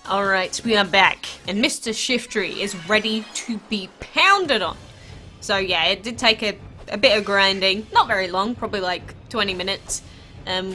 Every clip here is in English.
Alright, we are back, and Mr. Shiftry is ready to be pounded on. So yeah, it did take a bit of grinding, not very long, probably like 20 minutes,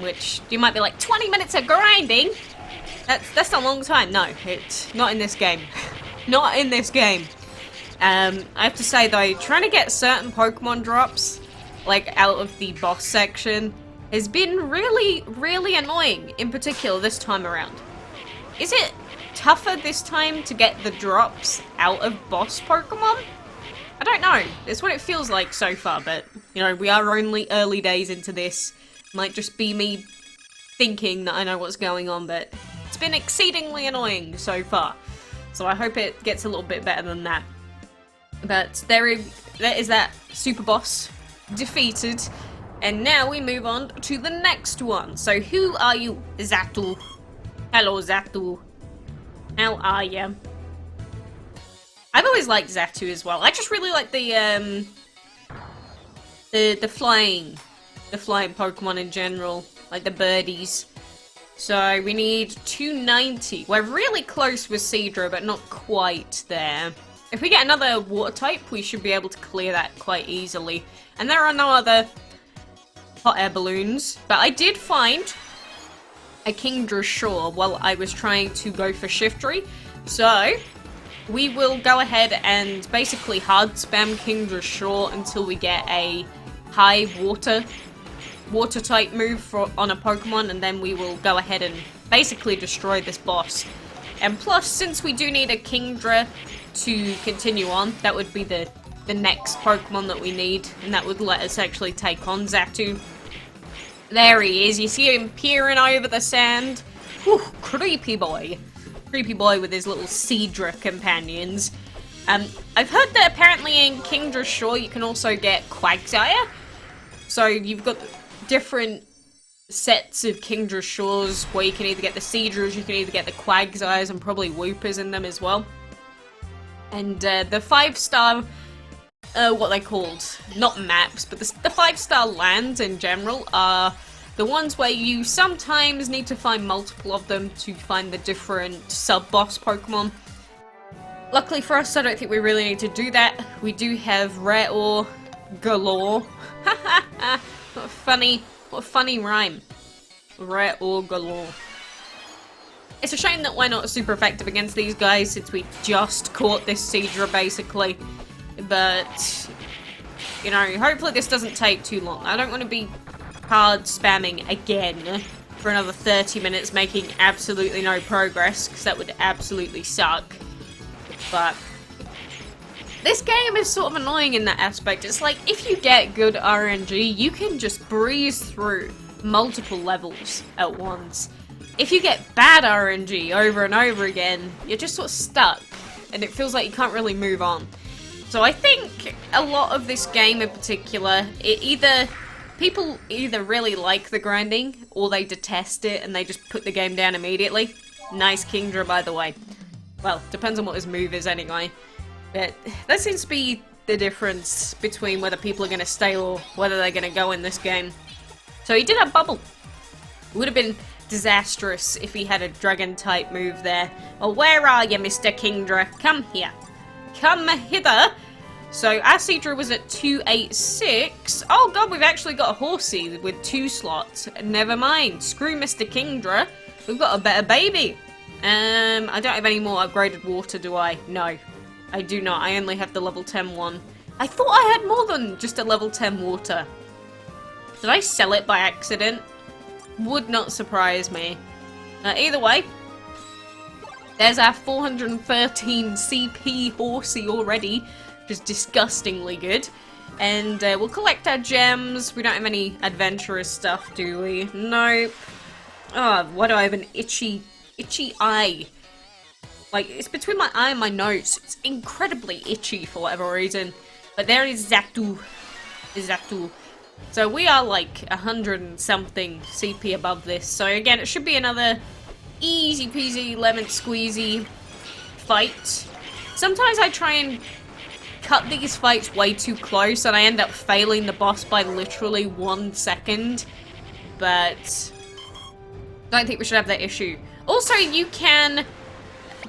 which you might be like, 20 minutes of grinding? That's a long time. No, it's not in this game. Not in this game. I have to say though, trying to get certain Pokemon drops, like out of the boss section, has been really, really annoying, in particular this time around. Is it tougher this time to get the drops out of boss Pokemon? I don't know. It's what it feels like so far, but, you know, we are only early days into this. Might just be me thinking that I know what's going on, but it's been exceedingly annoying so far. So I hope it gets a little bit better than that. But there is that super boss defeated, and now we move on to the next one. So who are you, Zatu? Hello, Zatu. How are you? I've always liked Zatu as well. I just really like the flying Pokemon in general, like the birdies. So we need 290. We're really close with Kingdra, but not quite there. If we get another water type, we should be able to clear that quite easily. And there are no other hot air balloons, but I did find a Kingdra shore while I was trying to go for Shiftry. So we will go ahead and basically hard spam Kingdra shore until we get a high water type move on a Pokemon, and then we will go ahead and basically destroy this boss. And plus, since we do need a Kingdra to continue on, that would be the next Pokemon that we need, and that would let us actually take on Zatu. There he is. You see him peering over the sand. Whew, creepy boy. Creepy boy with his little Kingdra companions. I've heard that apparently in Kingdra Shore you can also get Quagsire. So you've got different sets of Kingdra Shores where you can either get the Kingdras, you can either get the Quagsires, and probably Whoopers in them as well. And the 5-star, what they called, not maps, but the 5-star lands in general are the ones where you sometimes need to find multiple of them to find the different sub-boss Pokemon. Luckily for us, I don't think we really need to do that. We do have rare ore galore. What a funny rhyme. Rare ore galore. It's a shame that we're not super effective against these guys since we just caught this Kingdra basically. But, you know, hopefully this doesn't take too long. I don't want to be hard spamming again for another 30 minutes making absolutely no progress, because that would absolutely suck. But this game is sort of annoying in that aspect. It's like, if you get good RNG, you can just breeze through multiple levels at once. If you get bad RNG over and over again, you're just sort of stuck, and it feels like you can't really move on. So I think a lot of this game in particular, people either really like the grinding, or they detest it and they just put the game down immediately. Nice Kingdra, by the way. Well, depends on what his move is anyway. But that seems to be the difference between whether people are going to stay or whether they're going to go in this game. So he did have Bubble. It would have been disastrous if he had a Dragon-type move there. Well, where are you, Mr. Kingdra? Come here. Come hither. So our Kingdra was at 286. Oh god, we've actually got a Horsey with 2 slots. Never mind. Screw Mr. Kingdra. We've got a better baby. I don't have any more upgraded water, do I? No, I do not. I only have the level 10 one. I thought I had more than just a level 10 water. Did I sell it by accident? Would not surprise me. Either way, there's our 413 CP Horsey already, which is disgustingly good. And we'll collect our gems. We don't have any adventurous stuff, do we? Nope. Oh, why do I have an itchy eye? Like, it's between my eye and my nose. It's incredibly itchy for whatever reason. But there is Zatu. So we are like 100 and something CP above this. So again, it should be another easy peasy lemon squeezy fight. Sometimes I try and cut these fights way too close and I end up failing the boss by literally 1 second. But I don't think we should have that issue. Also, you can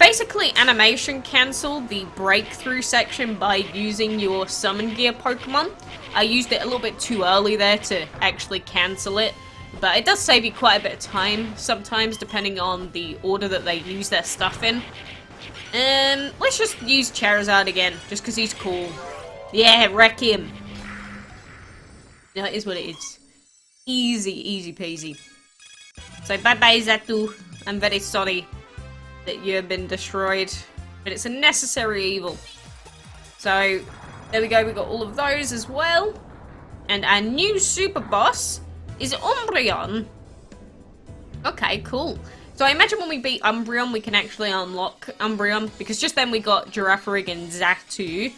basically animation cancel the breakthrough section by using your summon gear Pokemon. I used it a little bit too early there to actually cancel it, but it does save you quite a bit of time sometimes depending on the order that they use their stuff in. Let's just use Charizard again, just because he's cool. Yeah, wreck him. No, it is what it is. Easy, easy peasy. So bye-bye Zatu. I'm very sorry that you have been destroyed, but it's a necessary evil. So, there we go, we got all of those as well. And our new super boss is Umbreon. Okay, cool. So I imagine when we beat Umbreon, we can actually unlock Umbreon, because just then we got Girafarig and Zatu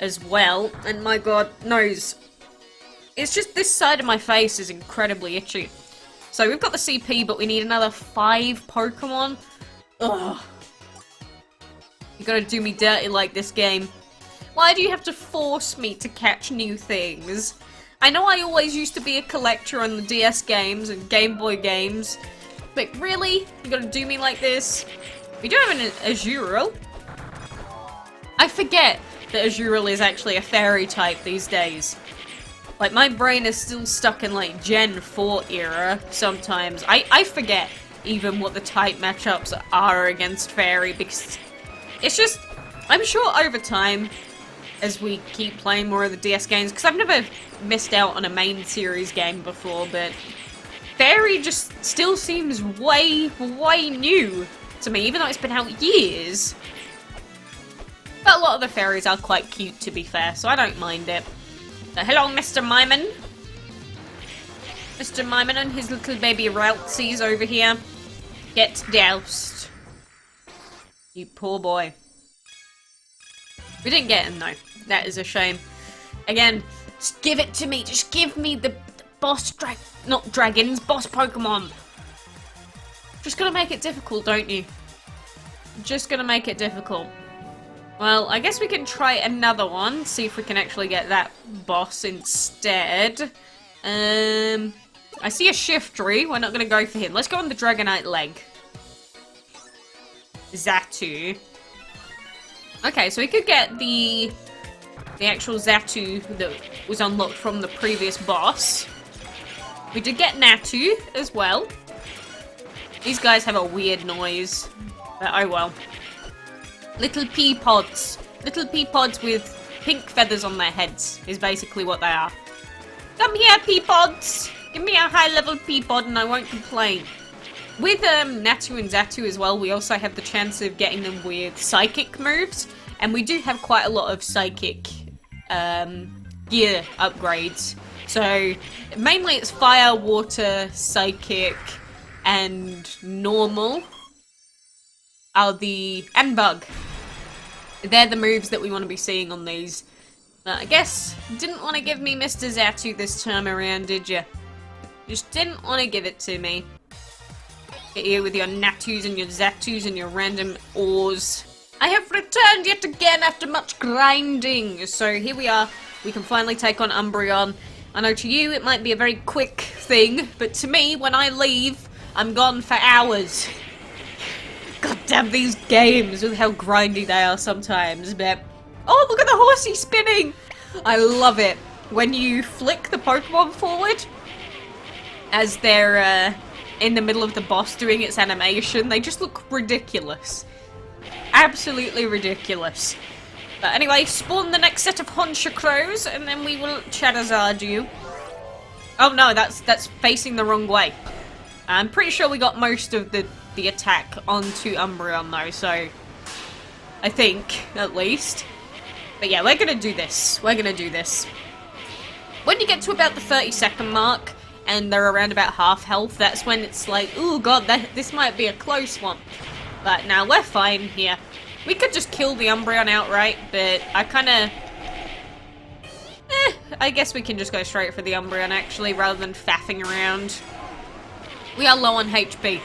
as well. And my god, nose. It's just this side of my face is incredibly itchy. So we've got the CP, but we need another 5 Pokemon. Ugh. You gotta do me dirty like this game. Why do you have to force me to catch new things? I know I always used to be a collector on the DS games and Game Boy games, but really? You gotta do me like this? We do have an Azurill. I forget that Azurill is actually a fairy type these days. Like, my brain is still stuck in, like, Gen 4 era sometimes. I forget even what the type matchups are against Fairy, because it's just, I'm sure over time, as we keep playing more of the DS games, because I've never missed out on a main series game before, but Fairy just still seems way, way new to me, even though it's been out years. But a lot of the fairies are quite cute, to be fair, so I don't mind it. Hello, Mr. Mime. Mr. Mime and his little baby Raltsies over here. Get doused. You poor boy. We didn't get him, though. That is a shame. Again, just give it to me. Just give me the boss not dragons, boss Pokemon. Just gonna make it difficult, don't you? Just gonna make it difficult. Well, I guess we can try another one, see if we can actually get that boss instead. I see a Shiftry, we're not going to go for him. Let's go on the Dragonite leg. Zatu. Okay, so we could get the actual Zatu that was unlocked from the previous boss. We did get Natu as well. These guys have a weird noise, but oh well. Little pea pods. Little pea pods with pink feathers on their heads is basically what they are. Come here, pea pods! Give me a high-level pea pod and I won't complain. With Natu and Zatu as well, we also have the chance of getting them with psychic moves. And we do have quite a lot of psychic gear upgrades. So, mainly it's fire, water, psychic, and normal. And bug. They're the moves that we want to be seeing on these. But I guess you didn't want to give me Mr. Zatu this time around, did you? Just didn't want to give it to me. Get you with your Natus and your Zatus and your random ores. I have returned yet again after much grinding. So here we are. We can finally take on Umbreon. I know to you it might be a very quick thing, but to me, when I leave, I'm gone for hours. God damn these games with how grindy they are sometimes, but... Oh, look at the horsey spinning! I love it. When you flick the Pokemon forward, as they're in the middle of the boss doing its animation, they just look ridiculous. Absolutely ridiculous. But anyway, spawn the next set of Honchakrows, and then we will Charizard you. Oh no, that's facing the wrong way. I'm pretty sure we got most of the attack onto Umbreon though, so I think, at least. But yeah, we're gonna do this. We're gonna do this. When you get to about the 30-second mark, and they're around about half health, that's when it's like, oh god, this might be a close one. But now we're fine here. We could just kill the Umbreon outright, but I kinda... I guess we can just go straight for the Umbreon actually, rather than faffing around. We are low on HP.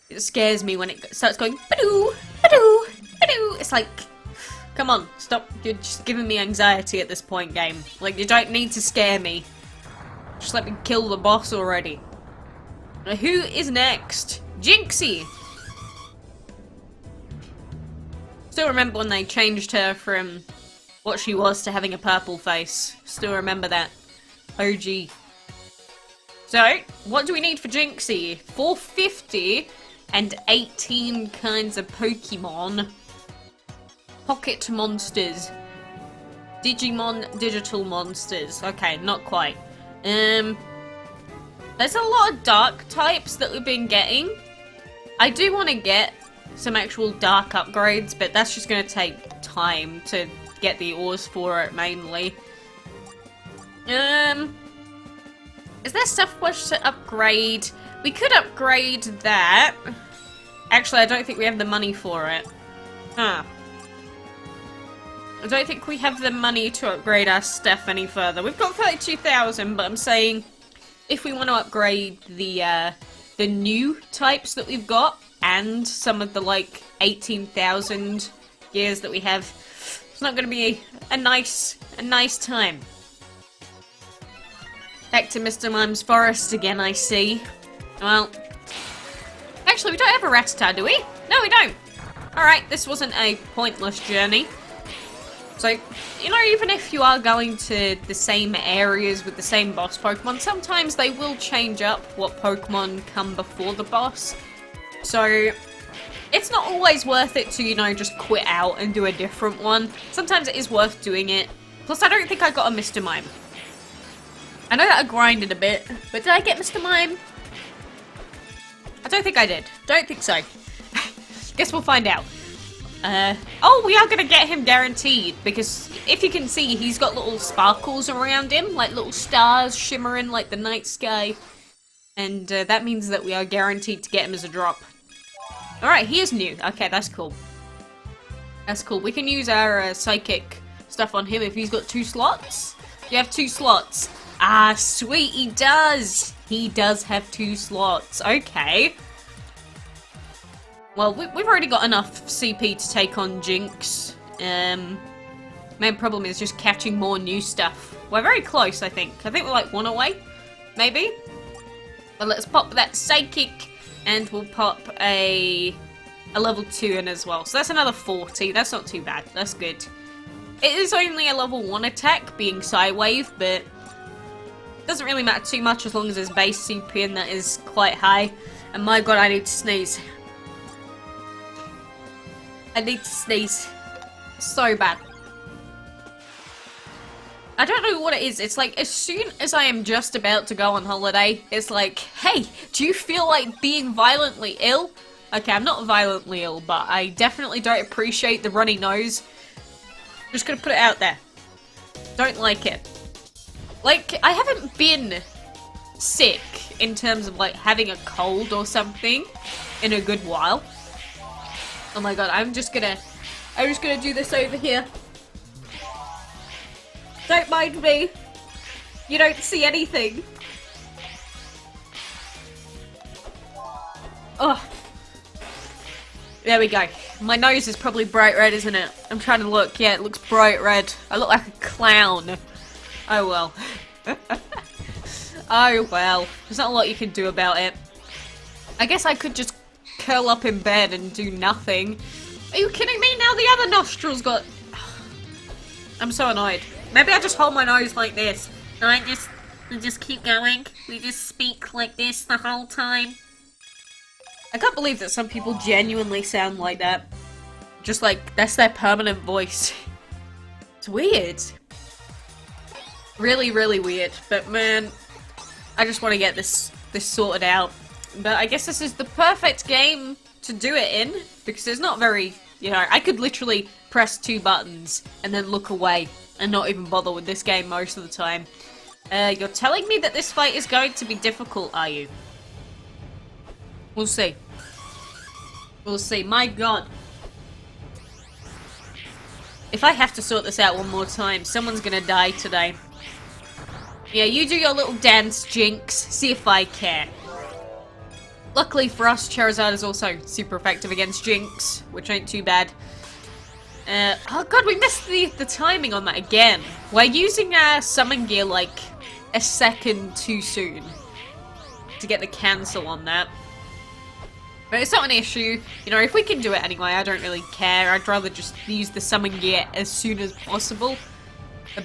It scares me when it starts going ba-doo, ba-doo, ba-doo. It's like, come on, stop. You're just giving me anxiety at this point, game. Like, you don't need to scare me. Just let me kill the boss already. Now, who is next? Jinxie! Still remember when they changed her from what she was to having a purple face. Still remember that. OG. So, what do we need for Jinxie? 450 and 18 kinds of Pokemon. Pocket monsters. Digimon digital monsters. Okay, not quite. There's a lot of dark types that we've been getting. I do want to get some actual dark upgrades, but that's just going to take time to get the ores for it, mainly. Is there stuff for us to upgrade? We could upgrade that. Actually, I don't think we have the money for it. Huh. I don't think we have the money to upgrade our stuff any further. We've got 32,000, but I'm saying if we want to upgrade the new types that we've got and some of the like 18,000 gears that we have, it's not going to be a nice time. Back to Mr. Mime's forest again, I see. Well, actually, we don't have a Rattata, do we? No, we don't. Alright, this wasn't a pointless journey. So, you know, even if you are going to the same areas with the same boss Pokemon, sometimes they will change up what Pokemon come before the boss. So, it's not always worth it to, you know, just quit out and do a different one. Sometimes it is worth doing it. Plus, I don't think I got a Mr. Mime. I know that I grinded a bit, but did I get Mr. Mime? I don't think I did. Don't think so. Guess we'll find out. Oh, we are going to get him guaranteed, because if you can see, he's got little sparkles around him, like little stars shimmering like the night sky. And that means that we are guaranteed to get him as a drop. Alright, he is new. Okay, that's cool. That's cool. We can use our psychic stuff on him if he's got 2 slots. You have 2 slots. Ah, sweet, he does! He does have 2 slots. Okay. Well, we've already got enough CP to take on Jinx. Main problem is just catching more new stuff. We're very close, I think. I think we're like 1 away, maybe? But let's pop that Psychic, and we'll pop a level 2 in as well. So that's another 40. That's not too bad. That's good. It is only a level 1 attack, being Psywave, but doesn't really matter too much as long as there's base CP, and that is quite high. And my god, I need to sneeze. I need to sneeze. So bad. I don't know what it is. It's like, as soon as I am just about to go on holiday, it's like, hey, do you feel like being violently ill? Okay, I'm not violently ill, but I definitely don't appreciate the runny nose. Just gonna put it out there. Don't like it. Like, I haven't been sick in terms of, like, having a cold or something in a good while. Oh my god, I'm just gonna do this over here. Don't mind me. You don't see anything. Oh. There we go. My nose is probably bright red, isn't it? I'm trying to look. Yeah, it looks bright red. I look like a clown. Oh well. Oh well. There's not a lot you can do about it. I guess I could just curl up in bed and do nothing. Are you kidding me? Now the other nostril's got... I'm so annoyed. Maybe I just hold my nose like this. And we just keep going. We just speak like this the whole time. I can't believe that some people genuinely sound like that. Just like, that's their permanent voice. It's weird. Really, really weird. But man, I just want to get this sorted out. But I guess this is the perfect game to do it in, because it's not very, you know, I could literally press 2 buttons and then look away and not even bother with this game most of the time. You're telling me that this fight is going to be difficult, are you? We'll see. We'll see. My god. If I have to sort this out one more time, someone's gonna die today. Yeah, you do your little dance, Jinx. See if I care. Luckily for us, Charizard is also super effective against Jinx, which ain't too bad. Oh god, we missed the timing on that again. We're using our summon gear like a second too soon to get the cancel on that. But it's not an issue. You know, if we can do it anyway, I don't really care. I'd rather just use the summon gear as soon as possible.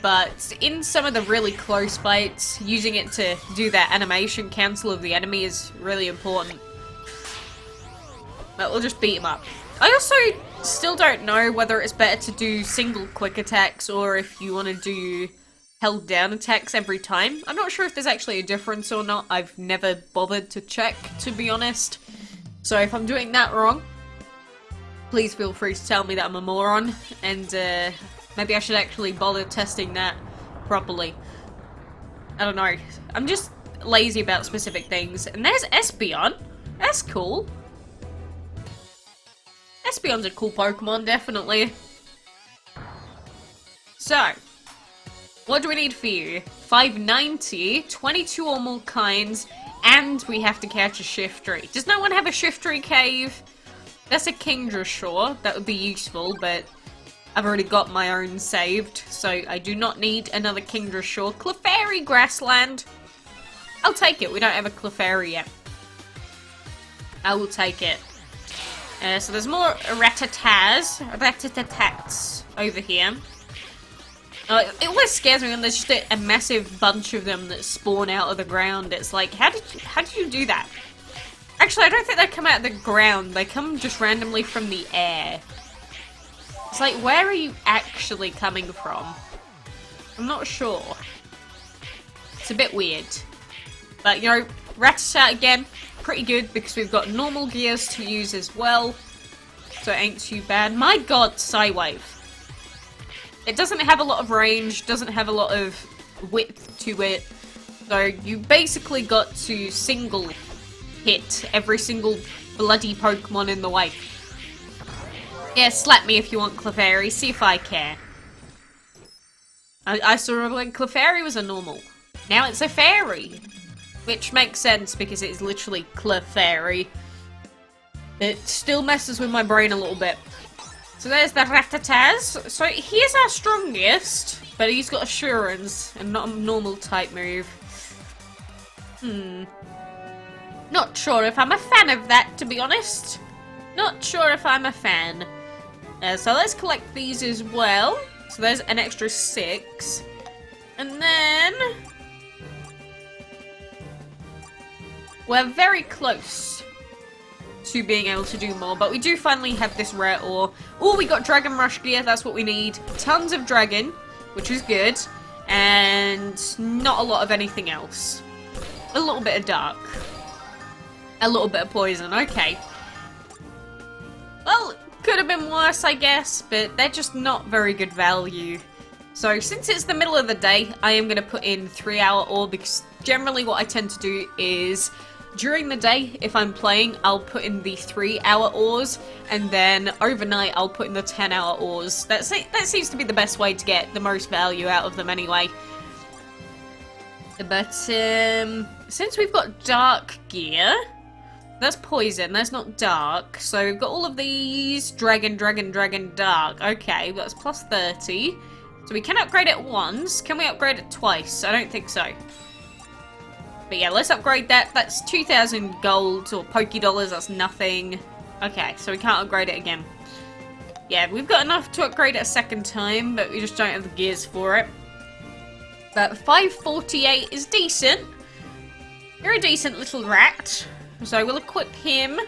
But in some of the really close fights, using it to do that animation cancel of the enemy is really important. But we'll just beat him up. I also still don't know whether it's better to do single quick attacks or if you want to do held down attacks every time. I'm not sure if there's actually a difference or not. I've never bothered to check, to be honest. So if I'm doing that wrong, please feel free to tell me that I'm a moron, and maybe I should actually bother testing that properly. I don't know. I'm just lazy about specific things. And there's Espeon. That's cool. Espeon's a cool Pokemon, definitely. So, what do we need for you? 590, 22 or more kinds, and we have to catch a Shiftry. Does no one have a Shiftry cave? That's a Kingdra, sure. That would be useful, but I've already got my own saved, so I do not need another Kingdra Shore. Clefairy Grassland. I'll take it. We don't have a Clefairy yet. I will take it. So there's more Rattatas over here. It always scares me when there's just a massive bunch of them that spawn out of the ground. It's like, how did you do that? Actually, I don't think they come out of the ground. They come just randomly from the air. It's like, where are you actually coming from? I'm not sure. It's a bit weird. But, you know, Rattata again, pretty good because we've got normal gears to use as well. So it ain't too bad. My god, Psywave. It doesn't have a lot of range, doesn't have a lot of width to it. So you basically got to single hit every single bloody Pokemon in the way. Yeah, slap me if you want Clefairy, see if I care. I saw when Clefairy was a normal. Now it's a fairy. Which makes sense because it is literally Clefairy. It still messes with my brain a little bit. So there's the Rattatas. So he is our strongest, but he's got Assurance and not a normal type move. Not sure if I'm a fan of that, to be honest. Not sure if I'm a fan. So let's collect these as well. So there's an extra 6. And then we're very close to being able to do more, but we do finally have this rare ore. Oh, we got Dragon Rush gear, that's what we need. Tons of Dragon, which is good, and not a lot of anything else. A little bit of Dark. A little bit of Poison, okay. Well, could have been worse, I guess, but they're just not very good value. So, since it's the middle of the day, I am going to put in 3-hour ore, because generally what I tend to do is during the day, if I'm playing, I'll put in the 3-hour ores, and then overnight I'll put in the 10-hour ores. That seems to be the best way to get the most value out of them anyway. But, since we've got dark gear, that's poison, that's not dark, so we've got all of these, dragon, dark. Okay, that's plus 30. So we can upgrade it once. Can we upgrade it twice? I don't think so. But yeah, let's upgrade that. That's 2,000 gold or Poké-Dollars, that's nothing. Okay, so we can't upgrade it again. Yeah, we've got enough to upgrade it a second time, but we just don't have the gears for it. But 548 is decent. You're a decent little rat. So we'll equip him.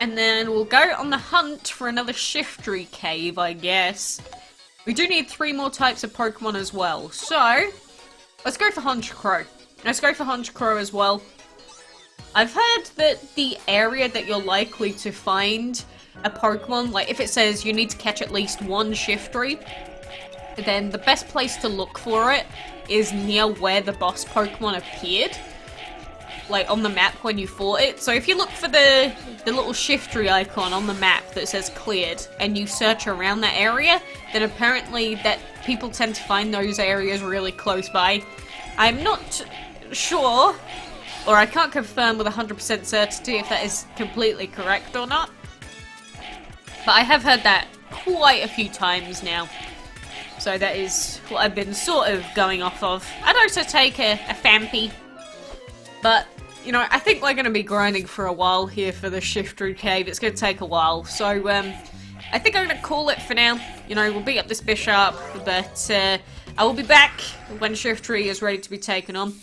And then we'll go on the hunt for another Shiftry cave, I guess. We do need 3 more types of Pokemon as well. So, let's go for Honchkrow. Let's go for Honchkrow as well. I've heard that the area that you're likely to find a Pokemon, like if it says you need to catch at least 1 Shiftry, then the best place to look for it is near where the boss Pokemon appeared. Like on the map when you fought it. So if you look for the little Shiftry icon on the map that says cleared and you search around that area, then apparently that people tend to find those areas really close by. I'm not sure, or I can't confirm with 100% certainty if that is completely correct or not. But I have heard that quite a few times now. So that is what I've been sort of going off of. I'd also take a Phanpy. But you know, I think we're going to be grinding for a while here for the Shiftry Cave. It's going to take a while, so I think I'm going to call it for now. You know, we'll beat up this Bisharp, but I will be back when Shiftry is ready to be taken on.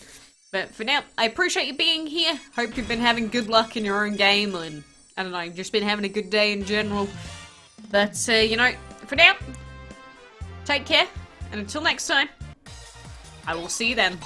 But for now, I appreciate you being here. Hope you've been having good luck in your own game, and I don't know, just been having a good day in general. But, you know, for now, take care, and until next time, I will see you then.